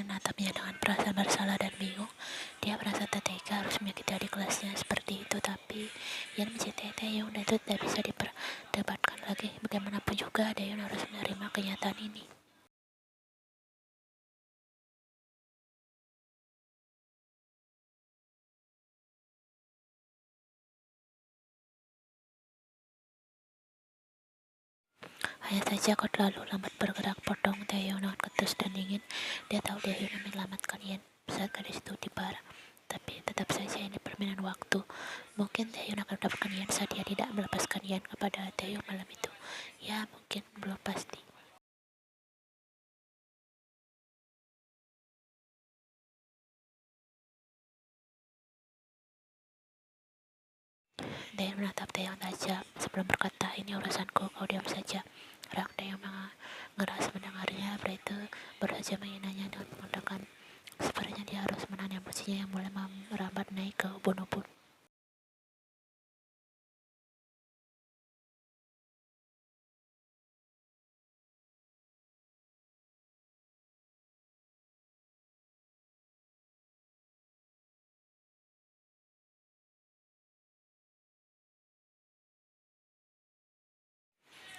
menatapnya dengan perasaan bersalah dan bingung. Dia merasa tak tega harus menyakiti adik kelasnya seperti itu, tapi Yan mencintai Taeyong dan itu tidak bisa diperdebatkan lagi. Bagaimanapun juga, Taeyong harus menerima kenyataan ini. Hanya saja kau terlalu lambat bergerak, potong Taeyong dengan ketus dan dingin. Dia tahu Taeyong yang menyelamatkan Yan saat gadis itu tiba. Tapi tetap saja ini permainan waktu. Mungkin Taeyong akan mendapatkan Yan saat dia tidak melepaskan Yan kepada Taeyong malam itu. Ya, mungkin belum pasti. Taeyong menatap Taeyong tajam sebelum berkata, ini urusanku, kau diam saja. Orang Taeyong mengeras mendengarnya, itu baru saja menghinanya dengan mengatakan, sebenarnya dia harus menahan emosinya yang mulai merambat naik ke ubun-ubun.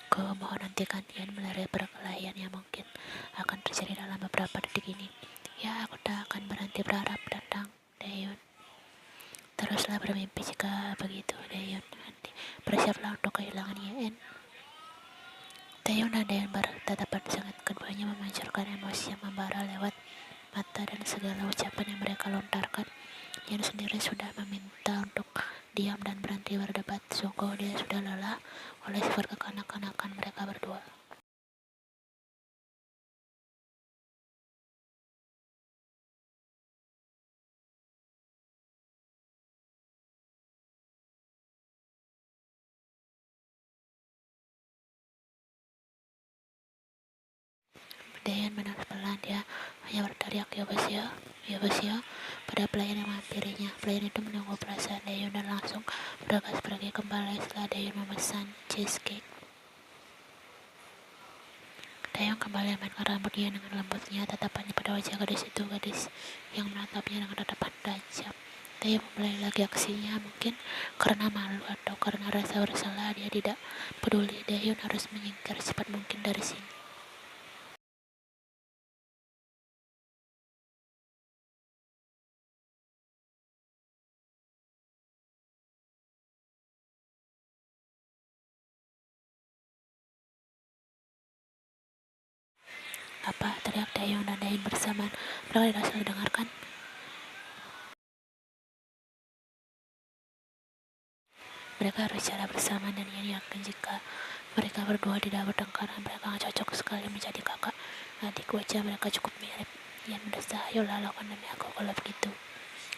Kau mohon hentikan Yan melerai perkelahian yang mungkin akan terjadi dalam beberapa detik ini. Ya, aku tak akan berhenti berharap datang, Taeyong. Teruslah bermimpi jika begitu, Taeyong. Bersiaplah untuk kehilangan Yan. Taeyong dan Dayan bertatapan sangat, keduanya memancarkan emosi yang membara lewat mata dan segala ucapan yang mereka lontarkan. Yan sendiri sudah meminta untuk diam dan berhenti berdebat. Sungguh dia sudah lelah oleh sifat kekanak-kanakan mereka berdua. Dayan menangis pelan, dia hanya berteriak Yobasio, Yobasio pada pelayan yang menghampirinya. Pelayan itu menunggu perasaan Dayan dan langsung bergegas pergi kembali setelah Dayan memesan cheesecake. Dayan kembali memainkan rambutnya dengan lembutnya, tatapannya pada wajah gadis itu, gadis yang menatapnya dengan tatapan tajam. Dayan memulai lagi aksinya, mungkin karena malu atau karena rasa bersalah, dia tidak peduli. Dayan harus menyingkir secepat mungkin dari sini. Apa? Teriak Dayan dan Dayan bersamaan. Mereka tidak saling dengarkan. Mereka harus bicara bersama dan Yan yakin jika mereka berdua tidak bertengkar, mereka akan cocok sekali menjadi kakak adik. Wajah mereka cukup mirip. Yan mendesah, ayolah lakukan demi aku kalau begitu.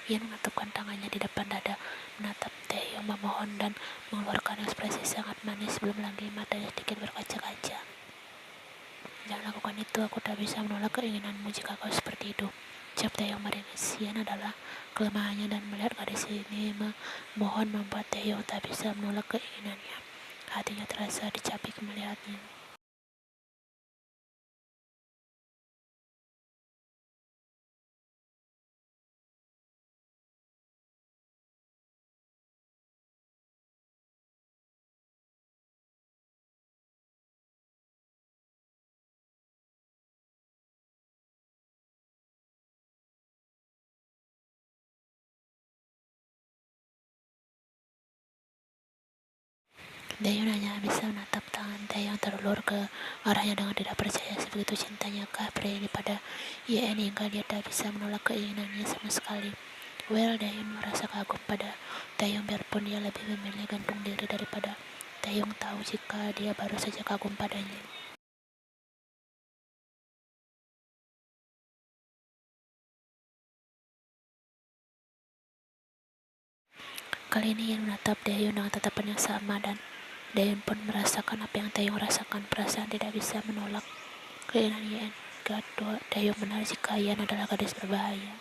Yan mengatupkan tangannya di depan dada, menatap Taeyong memohon dan mengeluarkan ekspresi sangat manis sebelum lagi matanya sedikit berkaca-kaca. Jangan lakukan itu, aku tak bisa menolak keinginanmu jika kau seperti itu. Ucap Taeyong meringis. Yan adalah kelemahannya dan melihat gadis ini memohon membuat Taeyong tak bisa menolak keinginannya. Hatinya terasa dicapik melihatnya. Dayan hanya bisa menatap tangan Taeyong terulur ke arahnya dengan tidak percaya. Sebegitu cintanya kah pria ini pada Yan hingga dia tak bisa menolak keinginannya sama sekali. Dayan merasa kagum pada Taeyong biarpun dia lebih memilih gantung diri daripada Taeyong tahu jika dia baru saja kagum padanya. Kali ini Yan menatap Dayan dengan tatapan yang sama dan Dayan pun merasakan apa yang Taeyong rasakan. Perasaan tidak bisa menolak keinginan Yan. Kedua, Dayan benar jika Yan adalah gadis berbahaya.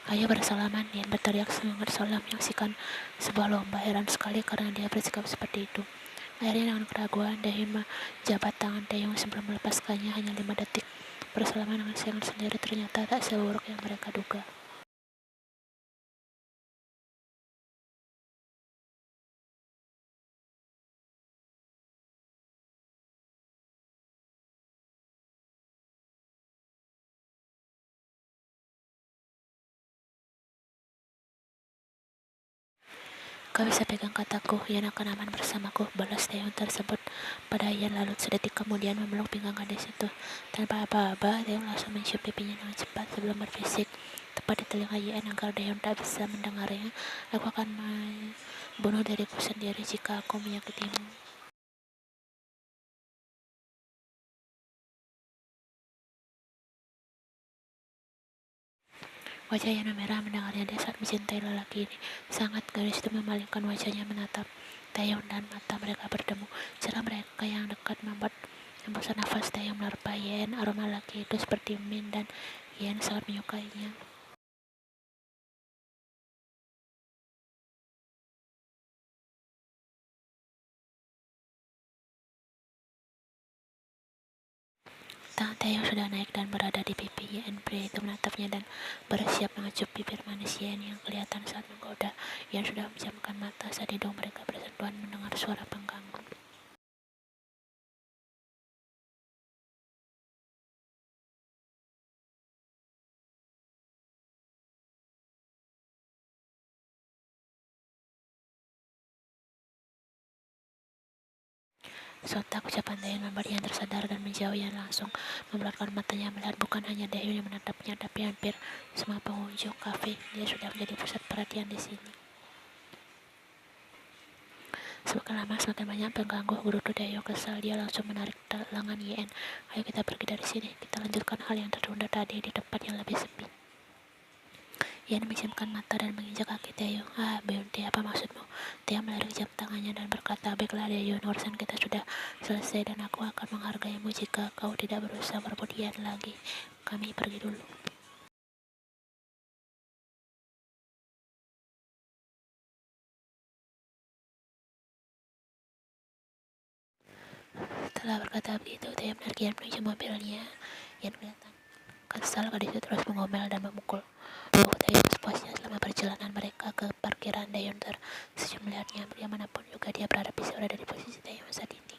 Ayo bersalaman, Yan berteriak semangat seolah menyaksikan sebuah lomba. Heran sekali karena dia bersikap seperti itu. Akhirnya dengan keraguan, Dayan menjabat tangan Taeyong sebelum melepaskannya hanya 5 detik. Bersalaman dengan Xiang sendiri ternyata tak seburuk yang mereka duga. Kau bisa pegang kataku, Yan akan aman bersamaku, balas Taeyong tersebut pada Yan lalu sedetik kemudian memeluk pinggang gadis itu. Tanpa apa-apa, Taeyong langsung mencium pipinya dengan cepat sebelum berbisik tepat di telinga Yan agar Taeyong tak bisa mendengarnya. Aku akan membunuh diriku sendiri jika aku menyakitimu. Wajah Yana merah mendengarnya dia saat mencintai lelaki ini. Sangat gadis itu memalingkan wajahnya menatap Taeyong dan mata mereka bertemu. Cara mereka yang dekat membuat hembusan nafas Taeyong menerpa Yen. Aroma lelaki itu seperti Min dan Yen sangat menyukainya. Tangan Taeyong sudah naik dan berada di pipi Yen. Pria itu menatapnya dan bersiap mengecup bibir manis Yen yang kelihatan saat menggoda. Yen sudah menjamkan mata saat hidung mereka bersentuhan mendengar suara pengganggu. Sontak ucapan Dahyun membuat Yan tersadar dan menjauh. Yan langsung membelotkan matanya melihat bukan hanya Dahyun yang menatapnya, tapi hampir semua pengunjung kafe. Dia sudah menjadi pusat perhatian di sini. Semakin lama semakin banyak pengganggu. Guru Dahyun kesal, dia langsung menarik lengan Yen. Ayo kita pergi dari sini, kita lanjutkan hal yang tertunda tadi di tempat yang lebih sepi. Yan menjamkan mata dan menginjak kaki Taeyong. Beyonce, apa maksudmu? Dia melirik jam tangannya dan berkata, baiklah Daeyeon, urusan kita sudah selesai dan aku akan menghargaimu jika kau tidak berusaha merebut Yan lagi. Kami pergi dulu. Setelah berkata begitu, Taeyong menarik Yan menuju mobilnya. Yan kelihatan kesal, gadis itu terus mengomel dan memukul. Taeyong sepuasnya selama perjalanan mereka ke parkiran. Daeyeon tersenyum melihatnya. Bagaimanapun juga dia berharap bisa berada di posisi Taeyong saat ini.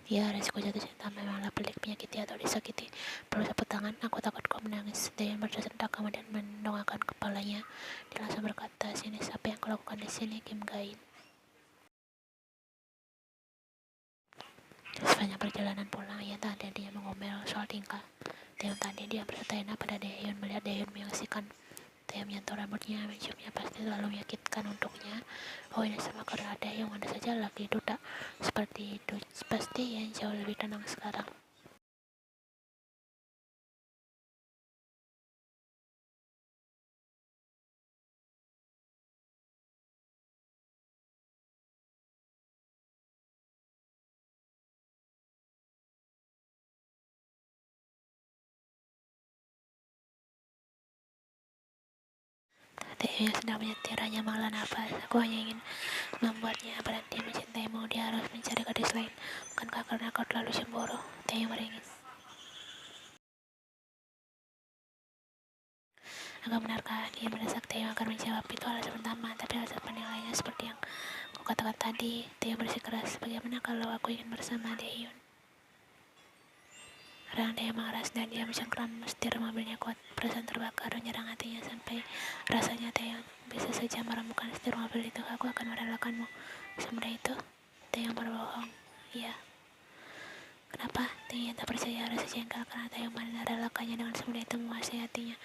Ya, resiko jatuh cinta memanglah pelik, menyakiti atau disakiti. Perlu sapu tangan, aku takut kau menangis. Dayan berserentak kemudian mendongakkan kepalanya. Dia langsung berkata, sini, apa yang kau lakukan di sini, Kim Gain? Sepanjang perjalanan pulang, ia tak ada dia mengomel soal tingkah Dayan tadi. Dia berkata enak pada Dayan melihat Dayan menyaksikan Dayan menyentuh rambutnya, menciumnya, pasti terlalu menyakitkan untuknya. Oh, ini semua karena Dayan, ada saja laki itu tak seperti itu. Pasti yang jauh lebih tenang sekarang. Yang sedang menyetir hanya menghela nafas. Aku hanya ingin membuatnya berhenti mencintaimu. Dia harus mencari gadis lain. Bukankah karena kau terlalu cemburu? Taeyong meringis. Agak benarkah dia mendesak Taeyong akan menjawab? Itu alasan pertama, tapi alasan penilainya seperti yang aku katakan tadi. Taeyong bersikeras. Bagaimana kalau aku ingin bersama Daeyeon? Rang Daeyeon mengeras dan dia mencengkram setir mobilnya kuat. Perasaan terbakar menyerang hatinya sampai rasanya Taeyong bisa saja meremukkan setir mobil itu. Aku akan merelakanmu. Semudah itu, Taeyong berbohong. Iya. Kenapa? Taeyong tak percaya, rasa jengkel karena Taeyong merelakannya dengan semudah itu menguasai hatinya.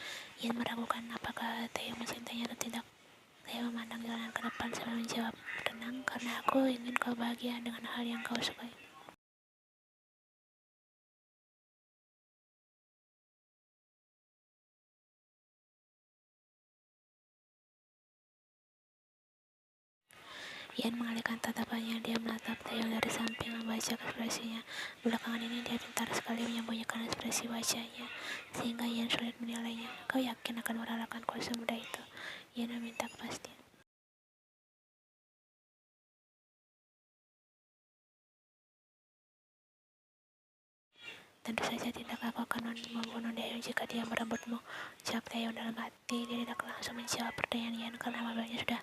Ian meragukan apakah Taeyong mencintainya atau tidak. Taeyong memandang jalanan ke depan sambil menjawab, tenang, karena aku ingin kau bahagia dengan hal yang kau sukai. Ian mengalihkan tatapannya, dia menatap Taeyong dari samping, membaca ekspresinya. Belakangan ini dia pintar sekali menyembunyikan ekspresi wajahnya, sehingga Ian sulit menilainya. Kau yakin akan merelakanku semudah itu? Ian meminta kepastian. Tentu saja tidak, aku akan membunuh Taeyong jika dia merebutmu, jawab Taeyong dalam hati. Dia tidak langsung menjawab pertanyaan Ian karena mobilnya sudah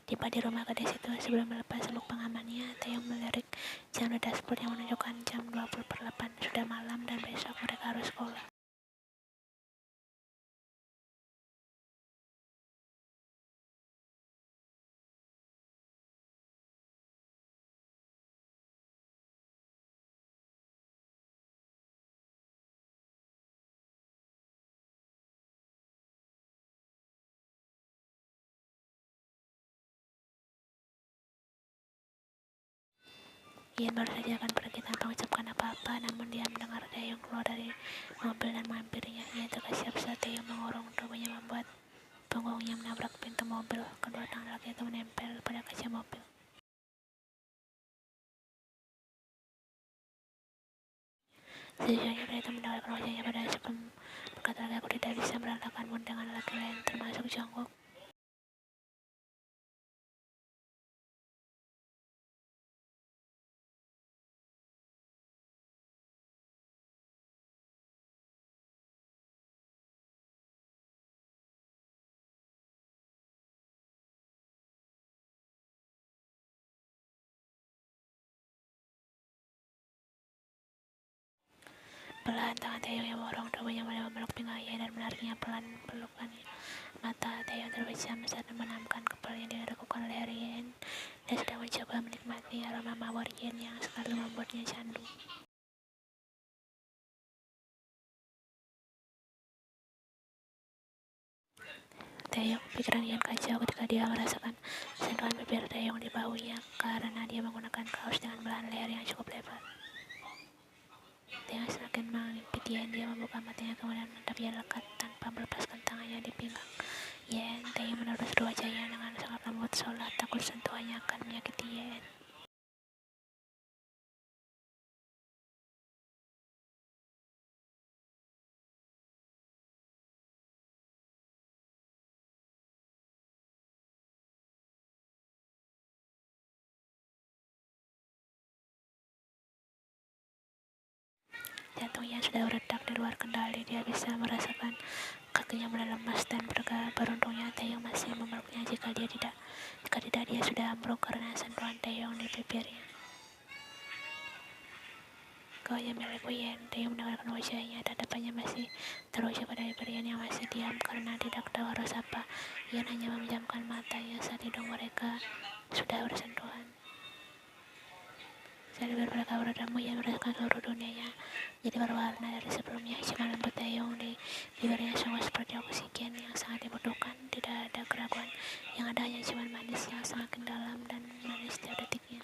tiba di rumah gadis itu. Sebelum melepas sabuk pengamannya, Taeyong melirik jam di dashboard yang menunjukkan jam 20:08. Sudah malam dan besok mereka harus sekolah. Ian baru saja akan pergi tanpa mengucapkan apa-apa, namun dia mendengar Taeyong keluar dari mobil dan menghampirinya. Ia terkesiap saat Taeyong mengurung tubuhnya membuat punggungnya menabrak pintu mobil. Kedua tangan laki itu menempel pada kaca mobil. Sejujurnya pria itu menawarkan wajahnya pada sebelum berkata lagi, aku tidak bisa merelakanmu dengan laki lain, termasuk Jungkook. Perlahan tangan Taeyong yang mendorong tubuhnya mulai memeluk pinggang ia dan menariknya pelan pelukannya. Mata Taeyong terpejam saat menanamkan kepalanya di lekukan leher Yen. Dia sedang mencoba menikmati aroma mawar Yen yang selalu membuatnya candu. Taeyong, pikiran Yen kacau ketika dia merasakan sentuhan bibir Taeyong di bahunya karena dia menggunakan kaos dengan belahan leher yang cukup lebar. Taeyong semakin mengimpit Yen, dia membuka matanya kemudian menatap Yen lekat tanpa melepaskan tangannya di pinggang Yen. Taeyong menerus wajahnya dengan sangat lembut seolah takut sentuhannya akan menyakiti Yen. Jantung Yen sudah berdetak di luar kendali, dia bisa merasakan kakinya mulai lemas dan bergerak. Beruntungnya Taeyong masih memeluknya. Jika tidak dia sudah ambruk karena sentuhan Taeyong di bibirnya. Kau yang milikku Yen. Taeyong mendengarkan wajahnya, tatapannya masih teruja pada bibir Yen yang masih diam karena tidak tahu harus apa. Yen hanya memejamkan matanya saat hidung mereka sudah bersentuhan. Saat bibir mereka bertemu, Yen merasakan seluruh dunianya jadi berwarna dari sebelumnya. Ciuman lembut Taeyong di bibirnya sungguh seperti oksigen yang sangat dibutuhkan. Tidak ada keraguan, yang ada hanya ciuman manis yang semakin dalam dan manis setiap detiknya.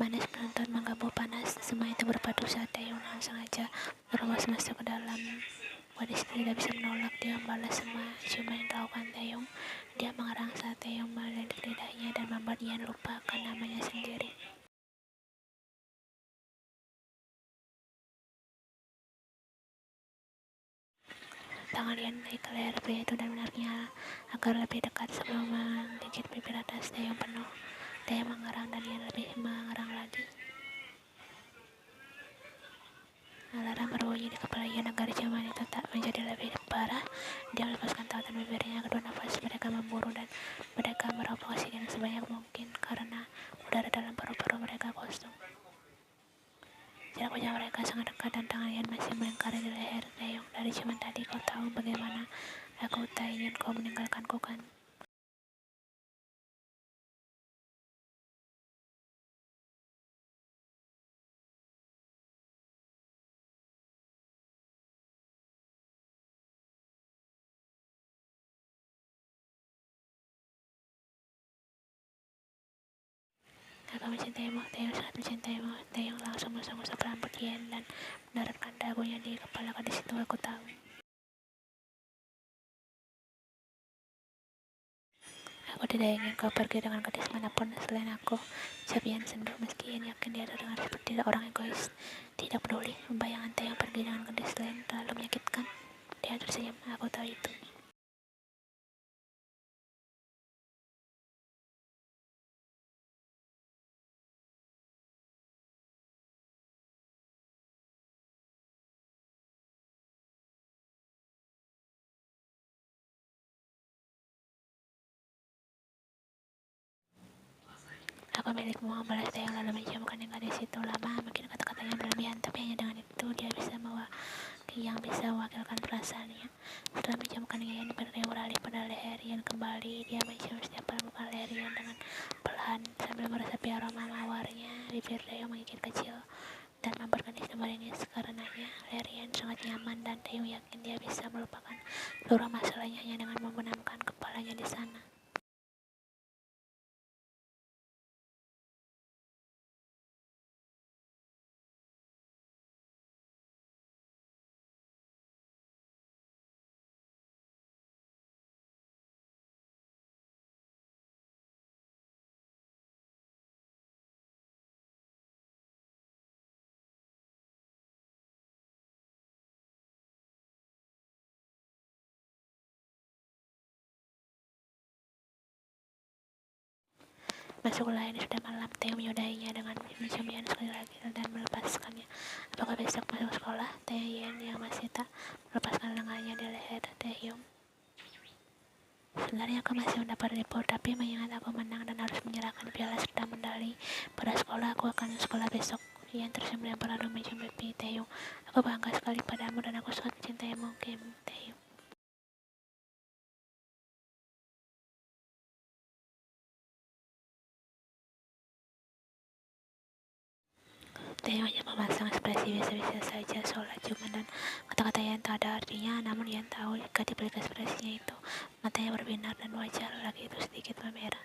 Manis menuntut menggabung panas, semua itu berpadu saat Taeyong dengan sengaja terobos masuk ke dalam. Gadis itu tidak bisa menolak, dia membalas semua ciuman yang dilakukan Taeyong. Dia mengerang saat Taeyong melilit lidahnya dan membuat Ian lupa akan namanya sendiri. Tangan Ian naik ke leher pria itu dan menariknya agar lebih dekat sebelum menggigit bibir atas Taeyong penuh. Taeyong mengerang dan Ian lebih mengerang lagi. Alarm berbunyi di kepala Ian agar ciuman itu tak menjadi lebih parah. Dia melepaskan tautan bibirnya, kedua nafas mereka memburu dan mereka meraup oksigen sebanyak mungkin karena udara dalam paru-paru mereka kosong. Jarak wajah mereka sangat dekat dan tangan Ian masih melingkari di leher Taeyong. Dari ciuman tadi kau tahu bagaimana aku tak ingin kau meninggalkanku kan? Aku mencintaimu, Taeyong sangat mencintaimu. Taeyong langsung mengusap rambut Yen dan mendaratkan dagunya di kepala. Di situ aku tahu. Aku tidak ingin kau pergi dengan gadis manapun selain aku. Ucap Yen sendu meski Yen yakin dia terdengar seperti orang egois. Tidak peduli, bayangan Taeyong pergi dengan gadis lain terlalu menyakitkan. Dia tersenyum, aku tahu itu. Aku milikmu, membalas Taeyong lalu menciumkan yang gadis itu. Lama, mungkin kata-katanya berlebihan, tapi hanya dengan itu dia bisa mewakilkan perasaannya. Setelah menciumkan Yen, Taeyong beralih pada leher Yen kembali. Dia mencium setiap permukaan leher Yen dengan perlahan sambil meresapi aroma mawarnya. Bibir Taeyong menggigit kecil dan membuatkan istri ini karenanya. Leher Yen sangat nyaman dan Taeyong yakin dia bisa melupakan seluruh masalahnya hanya dengan membenamkan kepalanya di sana. Masuklah, ini sudah malam. Taeyong menyudahinya dengan mencium Yen sekali lagi dan melepaskannya. Apakah besok masuk sekolah? Tanya Yen yang masih tak melepaskan lengannya di leher Taeyong. Sebenarnya aku masih mendapat report, tapi mengingat aku menang dan harus menyerahkan piala serta medali pada sekolah, aku akan sekolah besok. Yen tersenyum dan lalu mencium pipi Taeyong. Aku bangga sekali padamu dan aku sangat mencintaimu, Taeyong. Taeyong hanya memasang ekspresi biasa-biasa saja seolah cuma dan kata-kata Yen tak ada artinya, namun Yen tahu jika dibalik ekspresinya itu, matanya berbinar dan wajah lelaki itu sedikit memerah.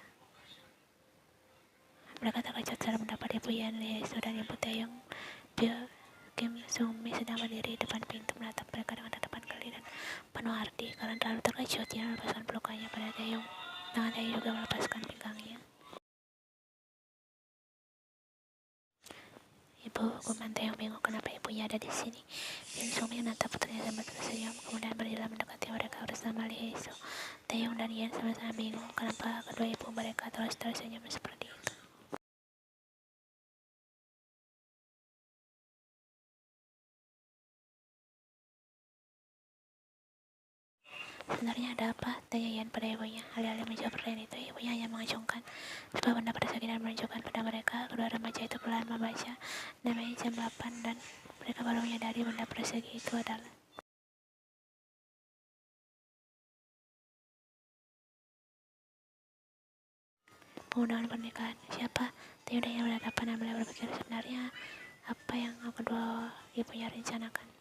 Mereka terkejut saat mendapat ibu Yen Lee Hyeso dan ibu Taeyong. Kim Sung Mi sedang berdiri di depan pintu menatap mereka dengan tatapan geli dan penuh arti. Karena terlalu terkejut, Yen melepaskan pelukannya pada Taeyong. Tangan Taeyong juga melepaskan pinggangnya. Ibu, guman Taeyong bingung kenapa ibunya ada di sini. Kim Sung Mi menatap putrinya sambil tersenyum, kemudian berjalan mendekati mereka bersama Lee Hyeso. Taeyong dan Yen sama-sama bingung kenapa kedua ibu mereka terus tersenyum seperti itu. Sebenarnya ada apa? Tanya Yan pada ibunya. Alih-alih menjawab pertanyaan itu, ibunya hanya mengacungkan sebuah benda persegi dan menunjukkan pada mereka. Kedua remaja itu perlahan membaca namanya jam 8 dan mereka baru menyadari benda persegi itu adalah undangan pernikahan. Siapa? Tanya hanya berhadapan dan mulai berpikir sebenarnya apa yang kedua ibunya rencanakan.